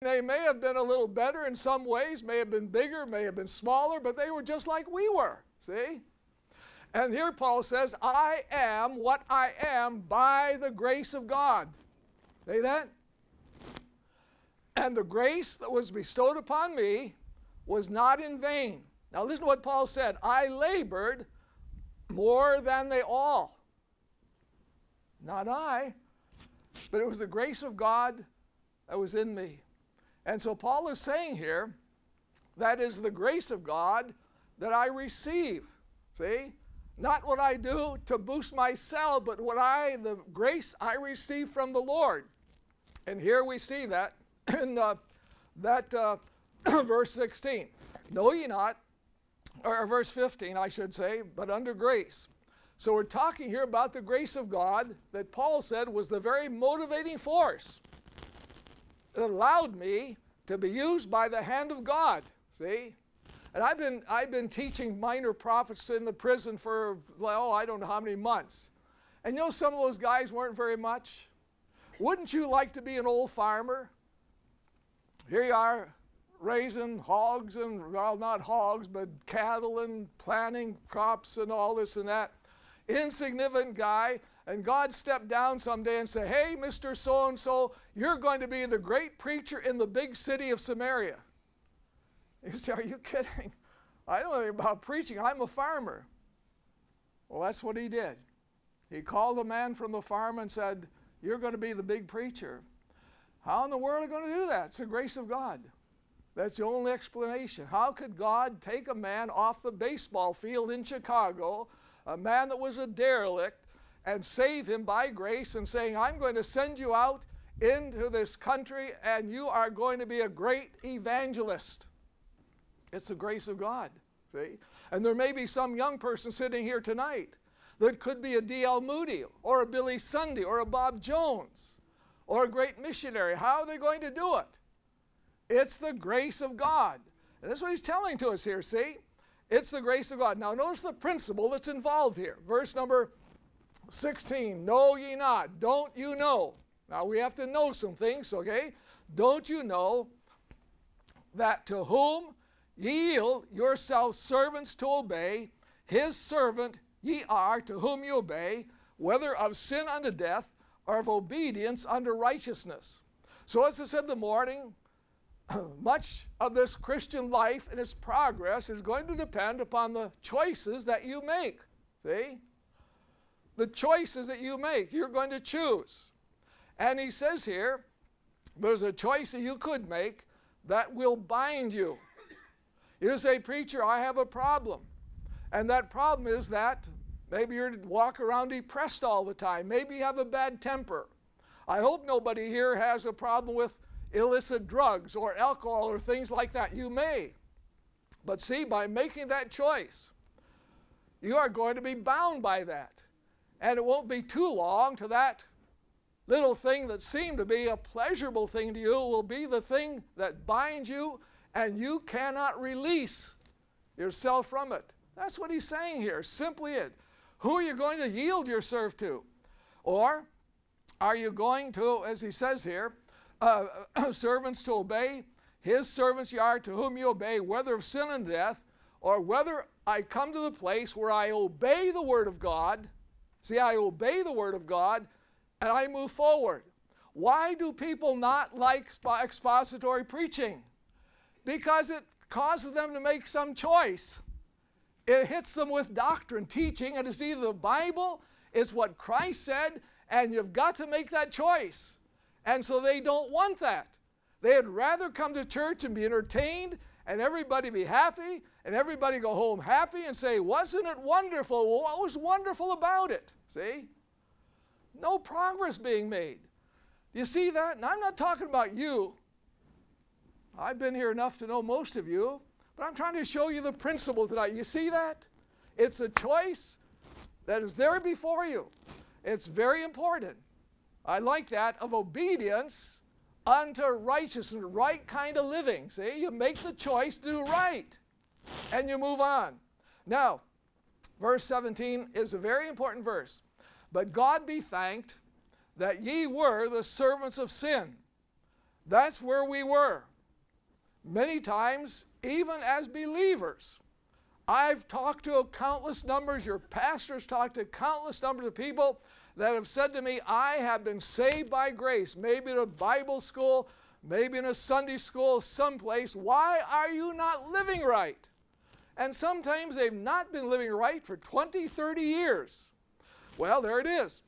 They may have been a little better in some ways, may have been bigger, may have been smaller, but they were just like we were, see? And here Paul says, I am what I am by the grace of God. See that? And the grace that was bestowed upon me was not in vain. Now listen to what Paul said. I labored more than they all. Not I, but it was the grace of God that was in me. And so Paul is saying here, that is the grace of God that I receive. See? Not what I do to boost myself, but the grace I receive from the Lord. And here we see that in verse 16. Know ye not, or verse 15 I should say, but under grace. So we're talking here about the grace of God that Paul said was the very motivating force that allowed me to be used by the hand of God. See? And I've been teaching minor prophets in the prison for, I don't know how many months. And you know, some of those guys weren't very much. Wouldn't you like to be an old farmer? Here you are raising hogs and, well, not hogs, but cattle and planting crops and all this and that. Insignificant guy. And God stepped down someday and said, hey, Mr. So-and-so, you're going to be the great preacher in the big city of Samaria. You say, are you kidding? I don't know anything about preaching. I'm a farmer. Well, that's what he did. He called a man from the farm and said, you're going to be the big preacher. How in the world are you going to do that? It's the grace of God. That's the only explanation. How could God take a man off the baseball field in Chicago, a man that was a derelict, and save him by grace and saying, I'm going to send you out into this country and you are going to be a great evangelist? It's the grace of God, see? And there may be some young person sitting here tonight that could be a D.L. Moody or a Billy Sunday or a Bob Jones or a great missionary. How are they going to do it? It's the grace of God. And that's what he's telling to us here, see? It's the grace of God. Now notice the principle that's involved here. Verse number 16, know ye not, don't you know? Now we have to know some things, okay? Don't you know that to whom ye yield yourselves servants to obey, his servant ye are to whom ye obey, whether of sin unto death or of obedience unto righteousness. So as I said in the morning, much of this Christian life and its progress is going to depend upon the choices that you make. See? The choices that you make, you're going to choose. And he says here, there's a choice that you could make that will bind you. You say, preacher, I have a problem. And that problem is that maybe you walk around depressed all the time. Maybe you have a bad temper. I hope nobody here has a problem with illicit drugs or alcohol or things like that. You may. But see, by making that choice, you are going to be bound by that. And it won't be too long till that little thing that seemed to be a pleasurable thing to you will be the thing that binds you, and you cannot release yourself from it. That's what he's saying here, simply it. Who are you going to yield yourself to? Or are you going to, as he says here, servants to obey, his servants ye are to whom you obey, whether of sin and death, or whether I come to the place where I obey the Word of God. See, I obey the Word of God, and I move forward. Why do people not like expository preaching? Because it causes them to make some choice. It hits them with doctrine, teaching, and it's either the Bible, it's what Christ said, and you've got to make that choice. And so they don't want that. They'd rather come to church and be entertained, and everybody be happy, and everybody go home happy and say, wasn't it wonderful? Well, what was wonderful about it? See? No progress being made. Do you see that? And I'm not talking about you. I've been here enough to know most of you, but I'm trying to show you the principle tonight. You see that? It's a choice that is there before you. It's very important. I like that, of obedience unto righteousness, right kind of living. See, you make the choice to do right, and you move on. Now, verse 17 is a very important verse. But God be thanked that ye were the servants of sin, That's where we were. Many times, even as believers, I've talked to countless numbers, your pastors talked to countless numbers of people that have said to me, I have been saved by grace, maybe in a Bible school, maybe in a Sunday school, someplace. Why are you not living right? And sometimes they've not been living right for 20, 30 years. Well, there it is.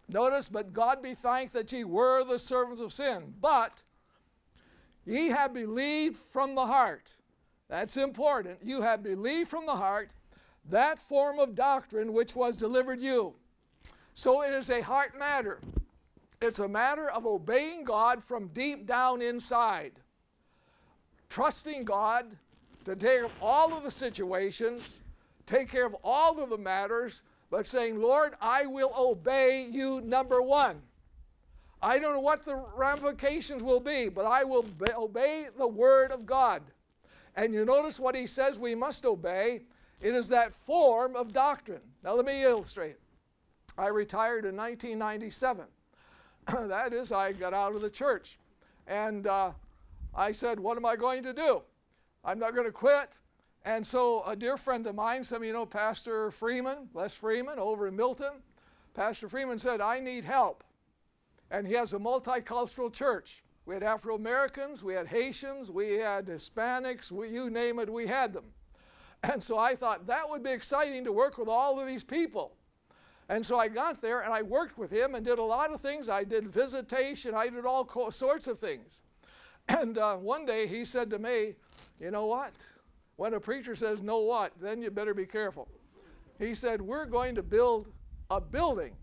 Notice, but God be thanked that ye were the servants of sin, but ye have believed from the heart. That's important. You have believed from the heart that form of doctrine which was delivered you. So it is a heart matter. It's a matter of obeying God from deep down inside. Trusting God to take care of all of the situations, take care of all of the matters, but saying, Lord, I will obey you, number one. I don't know what the ramifications will be, but I will obey the Word of God. And you notice what he says we must obey. It is that form of doctrine. Now let me illustrate. I retired in 1997. That is, I got out of the church. And I said, what am I going to do? I'm not going to quit. And so a dear friend of mine, some of you know Pastor Freeman, Les Freeman, over in Milton. Pastor Freeman said, I need help. And he has a multicultural church. We had Afro-Americans, we had Haitians, we had Hispanics, you name it, we had them. And so I thought that would be exciting to work with all of these people. And so I got there and I worked with him and did a lot of things. I did visitation, I did all sorts of things. And one day he said to me, you know what? When a preacher says, know what, then you better be careful. He said, we're going to build a building.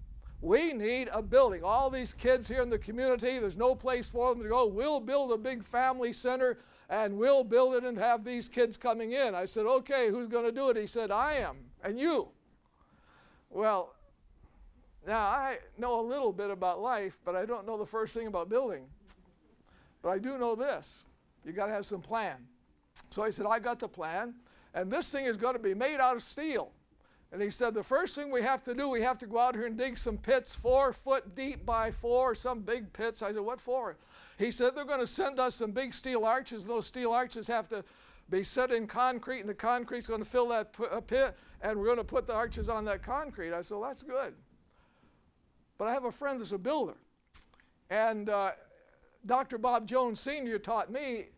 We need a building. All these kids here in the community, there's no place for them to go. We'll build a big family center and we'll build it and have these kids coming in. I said, okay, who's going to do it? He said, I am, and you. Well, now I know a little bit about life, but I don't know the first thing about building. But I do know this. You got to have some plan. So I said, I got the plan, and this thing is going to be made out of steel. And he said, the first thing we have to do, we have to go out here and dig some pits 4 foot deep by 4, some big pits. I said, what for? He said, they're going to send us some big steel arches. Those steel arches have to be set in concrete, and the concrete's going to fill that pit, and we're going to put the arches on that concrete. I said, well, that's good. But I have a friend that's a builder. And Dr. Bob Jones Sr. taught me,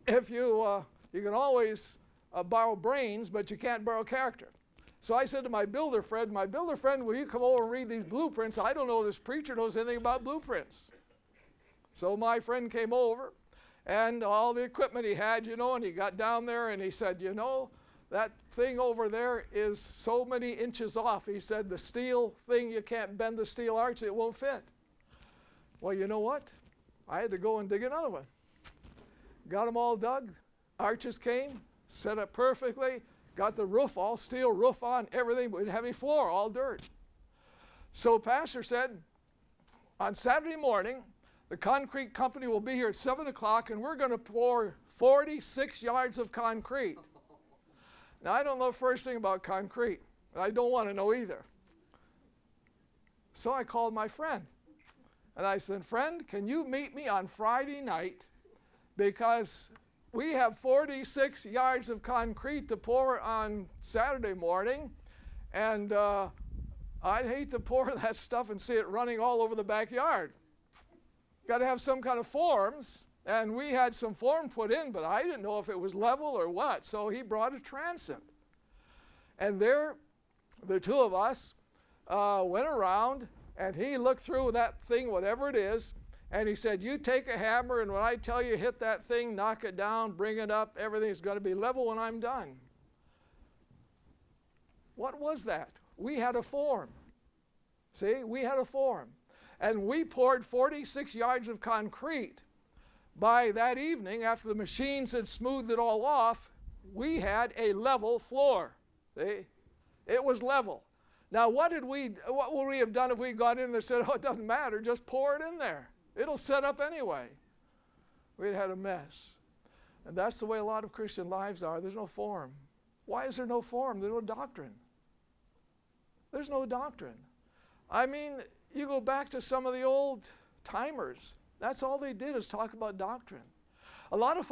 if you can always borrow brains, but you can't borrow character. So I said to my builder friend, will you come over and read these blueprints? I don't know if this preacher knows anything about blueprints. So my friend came over, and all the equipment he had, you know, and he got down there and he said, you know, that thing over there is so many inches off. He said, the steel thing, you can't bend the steel arch, it won't fit. Well, you know what? I had to go and dig another one. Got them all dug, arches came, set up perfectly, got the roof, all steel roof on, everything, but we didn't have any floor, all dirt. So pastor said, on Saturday morning, the concrete company will be here at 7 o'clock and we're going to pour 46 yards of concrete. Now, I don't know the first thing about concrete, and I don't want to know either. So I called my friend, and I said, friend, can you meet me on Friday night, because we have 46 yards of concrete to pour on Saturday morning, and I'd hate to pour that stuff and see it running all over the backyard. Got to have some kind of forms, and we had some form put in, but I didn't know if it was level or what, so he brought a transit. And there, the two of us went around, and he looked through that thing, whatever it is, and he said, you take a hammer, and when I tell you hit that thing, knock it down, bring it up, everything's going to be level when I'm done. What was that? We had a form. See, we had a form. And we poured 46 yards of concrete. By that evening, after the machines had smoothed it all off, we had a level floor. See? It was level. Now, what would we have done if we got in there and said, oh, it doesn't matter, just pour it in there. It'll set up anyway. We'd had a mess. And that's the way a lot of Christian lives are. There's no form. Why is there no form? There's no doctrine. There's no doctrine. I mean, you go back to some of the old timers. That's all they did is talk about doctrine. A lot of folks